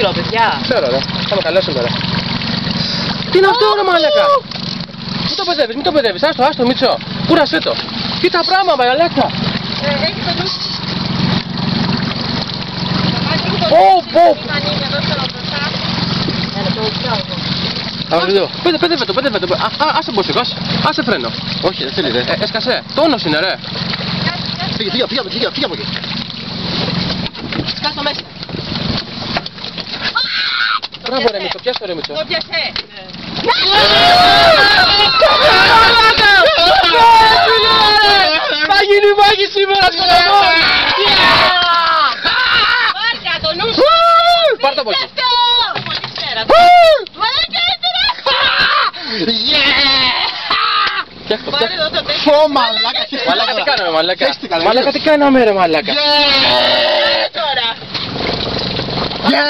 Ξέρω, παιδιά. Ξέρω, ρε. Θα με καλέσουν τώρα. Τι είναι αυτό, ρε μαλάκα. Μην το παιδεύεις. Άστο, Μίτσο. Κούρασέ το. Κοίτα πράγμα, μαλάκα. Έχει το νου. Πω. Έλα, Παιδεύε το. Άσε μπόσικο, άσε φρένο. Όχι, δεν θέλει, ρε. Έσκασε. Τόνος είναι, ρε. Φύγε από εκεί. Σκάσω μέσα. Μπράβο, ρε Μίτσο, πιάσ' το, ρε Μίτσο. Το πιασέ. Θα γίνει μάγη σήμερα στο λαιμό. Πάρτε το νου. Πάρ' το από εκεί. Πάρε εδώ το τέτοιο. Πω, μαλάκα. Μαλάκα τι κάναμε, μαλάκα. Χέστηκα, ρε. Μαλάκα τι κάναμε, ρε μαλάκα. Τώρα.